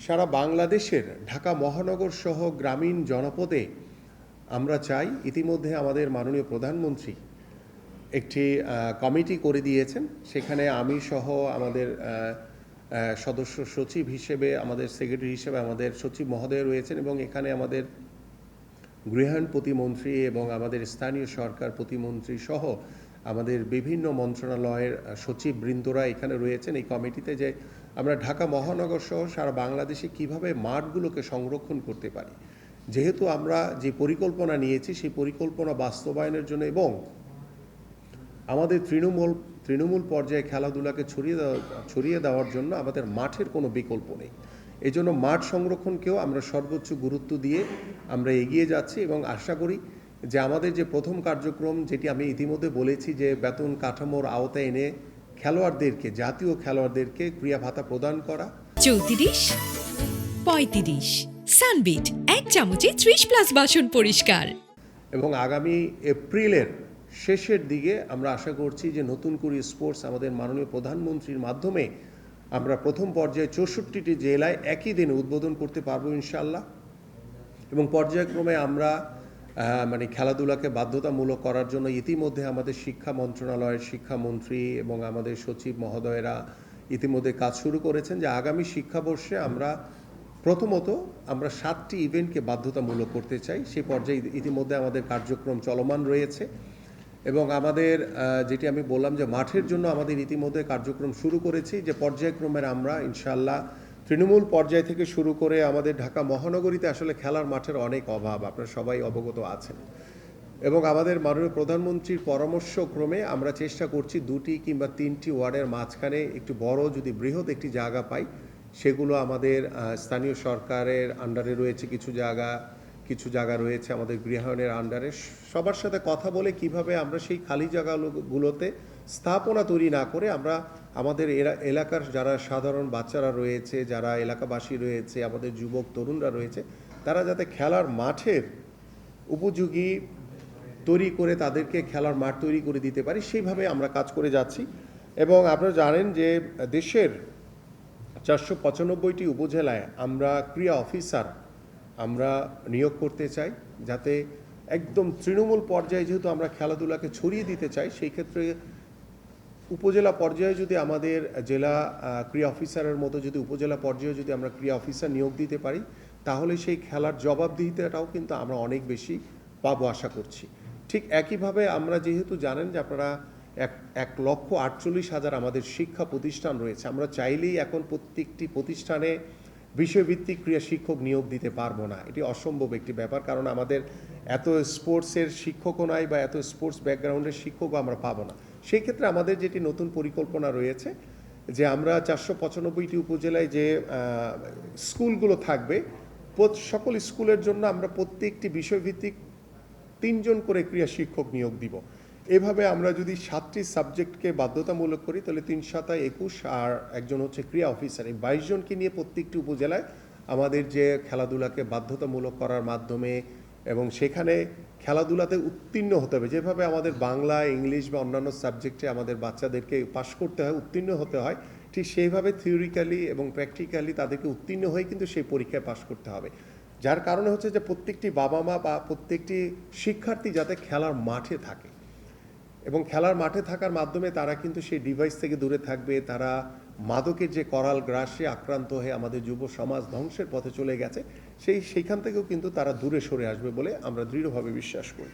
সারা বাংলাদেশের ঢাকা মহানগর সহ গ্রামীণ জনপদে আমরা চাই, ইতিমধ্যে আমাদের মাননীয় প্রধানমন্ত্রী একটি কমিটি করে দিয়েছেন। সেখানে আমি সহ আমাদের সদস্য সচিব হিসেবে, আমাদের সেক্রেটারি হিসেবে আমাদের সচিব মহোদয় রয়েছেন, এবং এখানে আমাদের গৃহায়ণ প্রতিমন্ত্রী এবং আমাদের স্থানীয় সরকার প্রতিমন্ত্রী সহ আমাদের বিভিন্ন মন্ত্রণালয়ের সচিববৃন্দরা এখানে রয়েছেন এই কমিটিতে, যে আমরা ঢাকা মহানগর সহ সারা বাংলাদেশে কিভাবে মাঠগুলোকে সংরক্ষণ করতে পারি। যেহেতু আমরা যে পরিকল্পনা নিয়েছি সেই পরিকল্পনা বাস্তবায়নের জন্য এবং আমাদের তৃণমূল পর্যায়ে খেলাধুলাকে ছড়িয়ে দেওয়ার জন্য আমাদের মাঠের কোনো বিকল্প নেই। এই জন্য মাঠ সংরক্ষণকেও আমরা সর্বোচ্চ গুরুত্ব দিয়ে আমরা এগিয়ে যাচ্ছি এবং আশা করি যে আমাদের যে প্রথম কার্যক্রম, যেটি আমি ইতিমধ্যে বলেছি, যে বেতন কাঠামোর আওতায় এনে খেলোয়াড়দেরকে, জাতীয় খেলোয়াড়দেরকে ক্রীড়া ভাতা প্রদান করা। 34, 35 সানবিট 1 চামচে 30+ বাসন পরিষ্কার। এবং আগামী এপ্রিলের শেষের দিকে আমরা আশা করছি যে নতুন করে স্পোর্টস আমাদের মাননীয় প্রধানমন্ত্রীর মাধ্যমে আমরা প্রথম পর্যায়ে 64টি জেলায় একই দিনে উদ্বোধন করতে পারবো ইনশাআল্লাহ। এবং পর্যায়ক্রমে আমরা খেলাধুলাকে বাধ্যতামূলক করার জন্য ইতিমধ্যে আমাদের শিক্ষা মন্ত্রণালয়ের শিক্ষামন্ত্রী এবং আমাদের সচিব মহোদয়েরা ইতিমধ্যে কাজ শুরু করেছেন, যে আগামী শিক্ষাবর্ষে আমরা প্রথমত 7টি ইভেন্টকে বাধ্যতামূলক করতে চাই। সেই পর্যায়ে ইতিমধ্যে আমাদের কার্যক্রম চলমান রয়েছে এবং আমাদের যেটি আমি বললাম যে মাঠের জন্য আমাদের ইতিমধ্যে কার্যক্রম শুরু করেছি, যে পর্যায়ক্রমের আমরা ইনশাআল্লাহ তৃণমূল পর্যায় থেকে শুরু করে আমাদের ঢাকা মহানগরীতে আসলে খেলার মাঠের অনেক অভাব, আপনারা সবাই অবগত আছেন। এবং আমাদের মাননীয় প্রধানমন্ত্রীর পরামর্শক্রমে আমরা চেষ্টা করছি 2টি কিংবা 3টি ওয়ার্ডের মাঝখানে একটু বড়, যদি বৃহৎ একটি জায়গা পাই, সেগুলো আমাদের স্থানীয় সরকারের আন্ডারে রয়েছে কিছু জায়গা রয়েছে আমাদের গৃহায়ণের আন্ডারে। সবার সাথে কথা বলে কিভাবে আমরা সেই খালি জায়গাগুলোতে স্থাপনা তৈরি না করে আমরা আমাদের এলাকার যারা সাধারণ বাচ্চারা রয়েছে, যারা এলাকাবাসী রয়েছে, আমাদের যুবক তরুণরা রয়েছে, তারা যাতে খেলার মাঠের উপযোগী তৈরি করে তাদেরকে খেলার মাঠ তৈরি করে দিতে পারি, সেইভাবে আমরা কাজ করে যাচ্ছি। এবং আপনারা জানেন যে দেশের 495টি উপজেলায় আমরা ক্রীড়া অফিসার আমরা নিয়োগ করতে চাই, যাতে একদম তৃণমূল পর্যায়ে, যেহেতু আমরা খেলাধুলাকে ছড়িয়ে দিতে চাই, সেই ক্ষেত্রে উপজেলা পর্যায়ে যদি আমাদের জেলা ক্রীড়া অফিসারের মতো যদি উপজেলা পর্যায়ে যদি আমরা ক্রীড়া অফিসার নিয়োগ দিতে পারি, তাহলে সেই খেলার জবাবদিহিতাটাও কিন্তু আমরা অনেক বেশি পাবো আশা করছি। ঠিক একইভাবে আমরা যেহেতু জানেন যে আপনারা 1,48,000 আমাদের শিক্ষা প্রতিষ্ঠান রয়েছে, আমরা চাইলেই এখন প্রত্যেকটি প্রতিষ্ঠানে বিষয়ভিত্তিক ক্রীড়া শিক্ষক নিয়োগ দিতে পারবো না, এটি অসম্ভব একটি ব্যাপার। কারণ আমাদের এত স্পোর্টসের শিক্ষকও নাই বা এত স্পোর্টস ব্যাকগ্রাউন্ডের শিক্ষকও আমরা পাবো না। সেই ক্ষেত্রে আমাদের যেটি নতুন পরিকল্পনা রয়েছে, যে আমরা 495টি উপজেলায় যে স্কুলগুলো থাকবে, সকল স্কুলের জন্য আমরা প্রত্যেকটি বিষয়ভিত্তিক 3 জন করে ক্রীড়া শিক্ষক নিয়োগ দিব। এভাবে আমরা যদি 7টি সাবজেক্টকে বাধ্যতামূলক করি, তাহলে 3 7 21 আর একজন হচ্ছে ক্রীড়া অফিসার, এই 22 জনকে নিয়ে প্রত্যেকটি উপজেলায় আমাদের যে খেলাধুলাকে বাধ্যতামূলক করার মাধ্যমে, এবং সেখানে খেলাধুলাতে উত্তীর্ণ হতে হবে, যেভাবে আমাদের বাংলা, ইংলিশ বা অন্যান্য সাবজেক্টে আমাদের বাচ্চাদেরকে পাশ করতে হয়, উত্তীর্ণ হতে হয়, ঠিক সেইভাবে থিওরিক্যালি এবং প্র্যাকটিক্যালি তাদেরকে উত্তীর্ণ হয়ে কিন্তু সেই পরীক্ষায় পাশ করতে হবে। যার কারণে হচ্ছে যে প্রত্যেকটি বাবা মা বা প্রত্যেকটি শিক্ষার্থী যাতে খেলার মাঠে থাকে, এবং খেলার মাঠে থাকার মাধ্যমে তারা কিন্তু সেই ডিভাইস থেকে দূরে থাকবে, তারা মাদকের যে করাল গ্রাসে আক্রান্ত হয়ে আমাদের যুব সমাজ ধ্বংসের পথে চলে গেছে, সেইখান থেকেও কিন্তু তারা দূরে সরে আসবে বলে আমরা দৃঢ়ভাবে বিশ্বাস করি।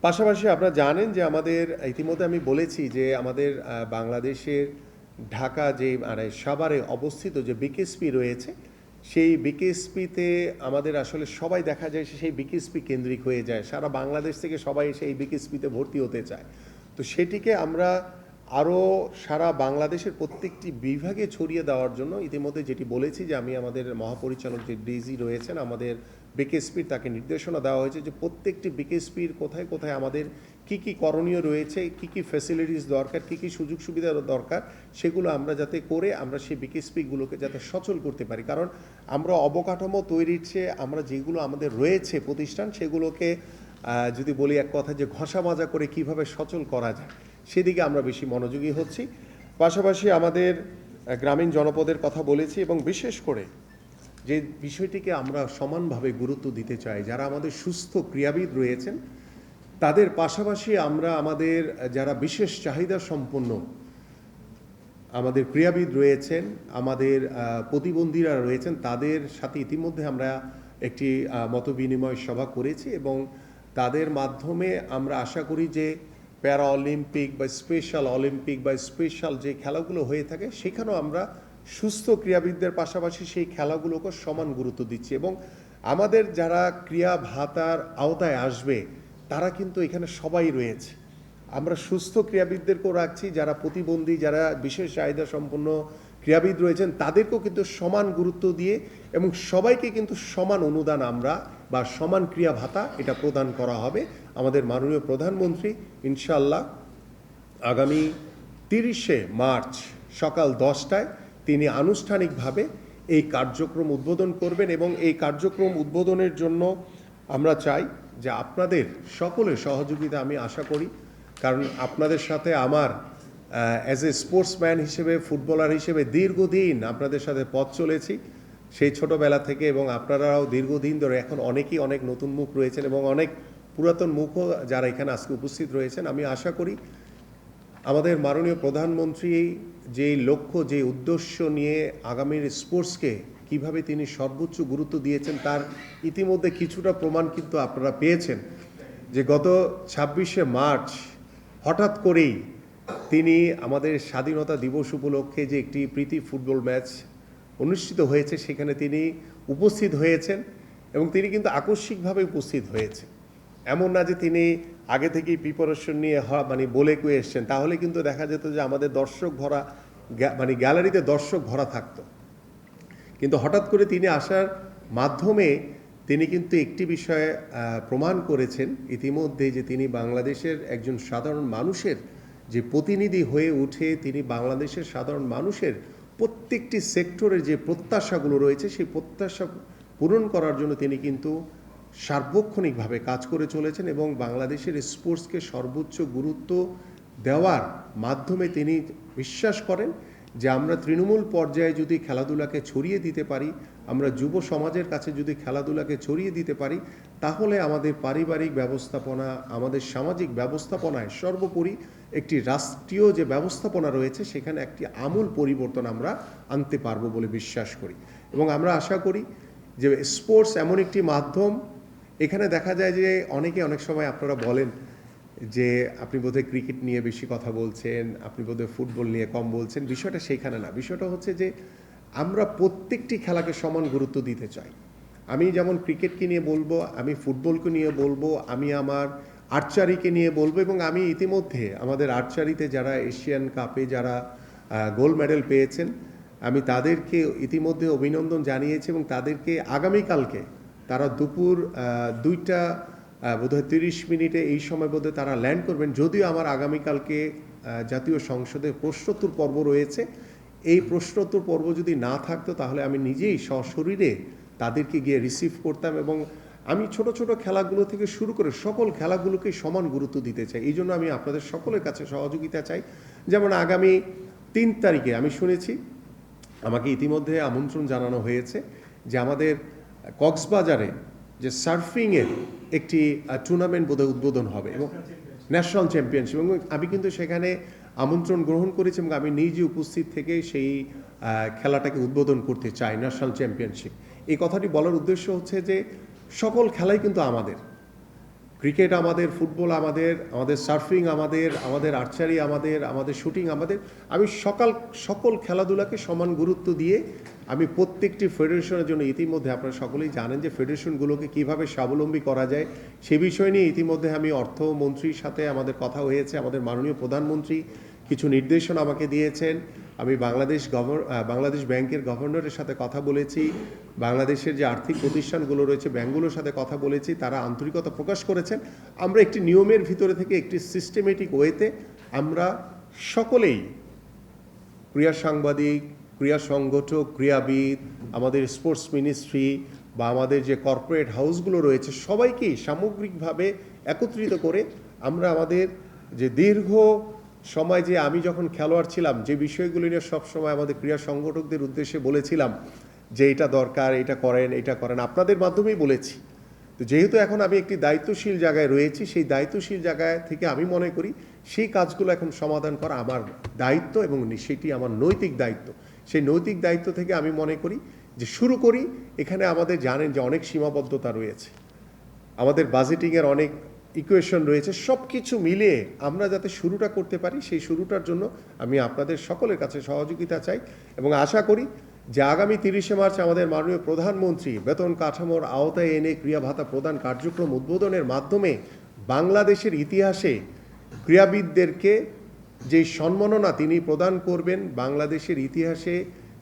পাশাপাশি আপনারা জানেন যে আমাদের ইতিমধ্যে আমি বলেছি যে আমাদের বাংলাদেশের ঢাকা যে সাভারে অবস্থিত যে বিকেএসপি রয়েছে, সেই বিকেএসপিতে আমাদের আসলে সবাই দেখা যায় সেই বিকেএসপি কেন্দ্রিক হয়ে যায়, সারা বাংলাদেশ থেকে সবাই সেই বিকেএসপিতে ভর্তি হতে চায়। তো সেটিকে আমরা আরও সারা বাংলাদেশের প্রত্যেকটি বিভাগে ছড়িয়ে দেওয়ার জন্য ইতিমধ্যে যেটি বলেছি, যে আমি আমাদের মহাপরিচালক যে ডিজি রয়েছেন আমাদের বিকেএসপির, তাকে নির্দেশনা দেওয়া হয়েছে যে প্রত্যেকটি বিকেএসপির কোথায় কোথায় আমাদের কি কি করণীয় রয়েছে, কি কি ফ্যাসিলিটিস দরকার, কি কি সুযোগ সুবিধা দরকার, সেগুলো আমরা যাতে করে আমরা সেই বিকেএসপিগুলোকে যাতে সচল করতে পারি। কারণ আমরা অবকাঠামো তৈরির চেয়ে আমরা যেগুলো আমাদের রয়েছে প্রতিষ্ঠান, সেগুলোকে যদি বলি এক কথা যে ঘষা মাজা করে কিভাবে সচল করা যায়, সেদিকে আমরা বেশি মনোযোগী হচ্ছি। পাশাপাশি আমাদের গ্রামীণ জনপদের কথা বলেছি এবং বিশেষ করে যে বিষয়টিকে আমরা সমানভাবে গুরুত্ব দিতে চাই, যারা আমাদের সুস্থ ক্রীড়াবিদ রয়েছেন তাদের পাশাপাশি আমরা আমাদের যারা বিশেষ চাহিদা সম্পন্ন আমাদের ক্রীড়াবিদ রয়েছেন, আমাদের প্রতিবন্ধীরা রয়েছেন, তাদের সাথে ইতিমধ্যে আমরা একটি মতবিনিময় সভা করেছি এবং তাদের মাধ্যমে আমরা আশা করি যে প্যারা অলিম্পিক বা স্পেশাল অলিম্পিক বা স্পেশাল যে খেলাগুলো হয়ে থাকে সেখানেও আমরা সুস্থ ক্রীড়াবিদদের পাশাপাশি সেই খেলাগুলোকে সমান গুরুত্ব দিচ্ছি এবং আমাদের যারা ক্রীড়া ভাতার আওতায় আসবে তারা কিন্তু এখানে সবাই রয়েছে। আমরা সুস্থ ক্রীড়াবিদদেরকেও রাখছি, যারা প্রতিবন্ধী, যারা বিশেষ চাহিদা সম্পন্ন ক্রীড়াবিদ রয়েছেন তাদেরকেও কিন্তু সমান গুরুত্ব দিয়ে এবং সবাইকে কিন্তু সমান অনুদান আমরা বা সমান ক্রিয়া ভাতা এটা প্রদান করা হবে। আমাদের মাননীয় প্রধানমন্ত্রী ইনশাআল্লাহ আগামী 30শে মার্চ সকাল 10টায় তিনি আনুষ্ঠানিকভাবে এই কার্যক্রম উদ্বোধন করবেন এবং এই কার্যক্রম উদ্বোধনের জন্য আমরা চাই যে আপনাদের সকলের সহযোগিতা আমি আশা করি, কারণ আপনাদের সাথে আমার অ্যাজ এ স্পোর্টসম্যান হিসেবে, ফুটবলার হিসেবে দীর্ঘদিন আপনাদের সাথে পথ চলেছি সেই ছোটবেলা থেকে এবং আপনারাও দীর্ঘদিন ধরে, এখন অনেকেই অনেক নতুন মুখ রয়েছেন এবং অনেক পুরাতন মুখও যারা এখানে আজকে উপস্থিত রয়েছেন। আমি আশা করি আমাদের মাননীয় প্রধানমন্ত্রী যে লক্ষ্য, যে উদ্দেশ্য নিয়ে আগামীর স্পোর্টসকে কিভাবে তিনি সর্বোচ্চ গুরুত্ব দিয়েছেন তার ইতিমধ্যে কিছুটা প্রমাণ কিন্তু আপনারা পেয়েছেন যে গত 26শে মার্চ হঠাৎ করেই তিনি আমাদের স্বাধীনতা দিবস উপলক্ষে যে একটি প্রীতি ফুটবল ম্যাচ অনুষ্ঠিত হয়েছে সেখানে তিনি উপস্থিত হয়েছেন এবং তিনি কিন্তু আকস্মিকভাবে উপস্থিত হয়েছেন। এমন না যে তিনি আগে থেকেই প্রিপারেশন নিয়ে বলে কয়ে এসছেন, তাহলে কিন্তু দেখা যেত যে আমাদের দর্শক ভরা গ্যালারিতে দর্শক ভরা থাকতো। কিন্তু হঠাৎ করে তিনি আসার মাধ্যমে তিনি কিন্তু একটি বিষয়ে প্রমাণ করেছেন ইতিমধ্যে যে তিনি বাংলাদেশের একজন সাধারণ মানুষের যে প্রতিনিধি হয়ে উঠে তিনি বাংলাদেশের সাধারণ মানুষের প্রত্যেকটি সেক্টরের যে প্রত্যাশাগুলো রয়েছে সেই প্রত্যাশা পূরণ করার জন্য তিনি কিন্তু সার্বক্ষণিকভাবে কাজ করে চলেছেন এবং বাংলাদেশের স্পোর্টসকে সর্বোচ্চ গুরুত্ব দেওয়ার মাধ্যমে তিনি বিশ্বাস করেন যে আমরা তৃণমূল পর্যায়ে যদি খেলাধুলাকে ছড়িয়ে দিতে পারি, আমরা যুব সমাজের কাছে যদি খেলাধুলাকে ছড়িয়ে দিতে পারি, তাহলে আমাদের পারিবারিক ব্যবস্থাপনা, আমাদের সামাজিক ব্যবস্থাপনায় সর্বোপরি একটি রাষ্ট্রীয় যে ব্যবস্থাপনা রয়েছে সেখানে একটি আমূল পরিবর্তন আমরা আনতে পারবো বলে বিশ্বাস করি এবং আমরা আশা করি যে স্পোর্টস এমন একটি মাধ্যম, এখানে দেখা যায় যে অনেকে অনেক সময় আপনারা বলেন যে আপনি বোধহয় ক্রিকেট নিয়ে বেশি কথা বলছেন, আপনি বোধহয় ফুটবল নিয়ে কম বলছেন। বিষয়টা সেইখানে না, বিষয়টা হচ্ছে যে আমরা প্রত্যেকটি খেলাকে সমান গুরুত্ব দিতে চাই। আমি যেমন ক্রিকেটকে নিয়ে বলবো, আমি ফুটবলকে নিয়ে বলবো, আমি আমার আর্চারিকে নিয়ে বলবো এবং আমি ইতিমধ্যে আমাদের আর্চারিতে যারা এশিয়ান কাপে যারা গোল্ড মেডেল পেয়েছেন আমি তাদেরকে ইতিমধ্যে অভিনন্দন জানিয়েছি এবং তাদেরকে আগামীকালকে তারা দুপুর 2টা বোধহয় 30 মিনিটে এই সময় বোধহয় তারা ল্যান্ড করবেন। যদিও আমার আগামীকালকে জাতীয় সংসদে প্রশ্নোত্তর পর্ব রয়েছে, এই প্রশ্নোত্তর পর্ব যদি না থাকতো তাহলে আমি নিজেই সশরীরে তাদেরকে গিয়ে রিসিভ করতাম এবং আমি ছোট ছোট খেলাগুলো থেকে শুরু করে সকল খেলাগুলোকে সমান গুরুত্ব দিতে চাই। এই জন্য আমি আপনাদের সকলের কাছে সহযোগিতা চাই। যেমন আগামী 3 তারিখে আমি শুনেছি, আমাকে ইতিমধ্যে আমন্ত্রণ জানানো হয়েছে যে আমাদের কক্সবাজারে যে সার্ফিংয়ের একটি টুর্নামেন্ট বোধহয় উদ্বোধন হবে এবং ন্যাশনাল চ্যাম্পিয়নশিপ, এবং আমি কিন্তু সেখানে আমন্ত্রণ গ্রহণ করেছি এবং আমি নিজে উপস্থিত থেকে সেই খেলাটাকে উদ্বোধন করতে চাই, ন্যাশনাল চ্যাম্পিয়নশিপ। এই কথাটি বলার উদ্দেশ্য হচ্ছে যে সকল খেলাই কিন্তু আমাদের, ক্রিকেট আমাদের, ফুটবল আমাদের, আমাদের সার্ফিং আমাদের, আমাদের আর্চারি আমাদের, আমাদের শুটিং আমাদের। আমি সকল খেলাধুলাকে সমান গুরুত্ব দিয়ে আমি প্রত্যেকটি ফেডারেশনের জন্য, ইতিমধ্যে আপনারা সকলেই জানেন যে ফেডারেশনগুলোকে কিভাবে স্বাবলম্বী করা যায় সে বিষয় নিয়ে ইতিমধ্যে আমি অর্থমন্ত্রীর সাথে আমাদের কথা হয়েছে। আমাদের মাননীয় প্রধানমন্ত্রী কিছু নির্দেশনা আমাকে দিয়েছেন। আমি বাংলাদেশ ব্যাংকের গভর্নরের সাথে কথা বলেছি, বাংলাদেশের যে আর্থিক প্রতিষ্ঠানগুলো রয়েছে ব্যাংকগুলোর সাথে কথা বলেছি, তারা আন্তরিকতা প্রকাশ করেছেন। আমরা একটি নিয়মের ভিতরে থেকে একটি সিস্টেমেটিক ওয়েতে আমরা সকলেই ক্রীড়া সাংবাদিক, ক্রীড়া সংগঠক, ক্রীড়াবিদ, আমাদের স্পোর্টস মিনিস্ট্রি বা আমাদের যে কর্পোরেট হাউসগুলো রয়েছে সবাইকেই সামগ্রিকভাবে একত্রিত করে আমরা আমাদের যে দীর্ঘ সময় যে আমি যখন খেলোয়াড় ছিলাম যে বিষয়গুলি নিয়ে সবসময় আমাদের ক্রীড়া সংগঠকদের উদ্দেশ্যে বলেছিলাম যে এটা দরকার, এটা করেন, আপনাদের মাধ্যমেই বলেছি। তো যেহেতু এখন আমি একটি দায়িত্বশীল জায়গায় রয়েছি, সেই দায়িত্বশীল জায়গায় থেকে আমি মনে করি সেই কাজগুলো এখন সমাধান করা আমার দায়িত্ব এবং সেটি আমার নৈতিক দায়িত্ব। সেই নৈতিক দায়িত্ব থেকে আমি মনে করি যে শুরু করি। এখানে আমাদের জানেন যে অনেক সীমাবদ্ধতা রয়েছে, আমাদের বাজেটিংয়ের অনেক ইকুয়েশন রয়েছে, সব কিছু মিলিয়ে আমরা যাতে শুরুটা করতে পারি সেই শুরুটার জন্য আমি আপনাদের সকলের কাছে সহযোগিতা চাই এবং আশা করি যে আগামী 30শে মার্চ আমাদের মাননীয় প্রধানমন্ত্রী বেতন কাঠামোর আওতায় এনে ক্রীড়া ভাতা প্রদান কার্যক্রম উদ্বোধনের মাধ্যমে বাংলাদেশের ইতিহাসে ক্রীড়াবিদদেরকে যে সম্মাননা তিনি প্রদান করবেন, বাংলাদেশের ইতিহাসে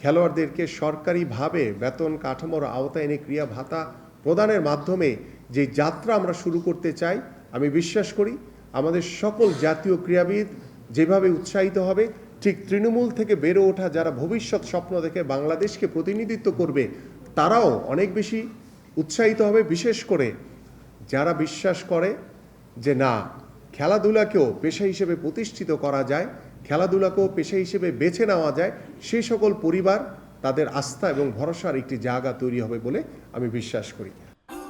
খেলোয়াড়দেরকে সরকারিভাবে বেতন কাঠামোর আওতায় এনে ক্রীড়া ভাতা প্রদানের মাধ্যমে যে যাত্রা আমরা শুরু করতে চাই, আমি বিশ্বাস করি আমাদের সকল জাতীয় ক্রীড়াবিদ যেভাবে উৎসাহিত হবে, ঠিক তৃণমূল থেকে বেড়ে ওঠা যারা ভবিষ্যৎ স্বপ্ন দেখে বাংলাদেশকে প্রতিনিধিত্ব করবে তারাও অনেক বেশি উৎসাহিত হবে। বিশেষ করে যারা বিশ্বাস করে যে না, খেলাধুলাকেও পেশা হিসেবে প্রতিষ্ঠিত করা যায়, খেলাধুলাকেও পেশা হিসেবে বেছে নেওয়া যায়, সেই সকল পরিবার তাদের আস্থা এবং ভরসার একটি জায়গা তৈরি হবে বলে আমি বিশ্বাস করি।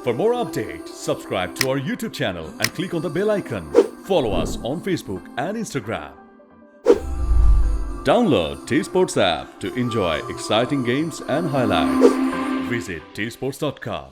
For more updates, subscribe to our YouTube channel and click on the bell icon. Follow us on Facebook and Instagram. Download T-Sports app to enjoy exciting games and highlights. Visit tsports.com.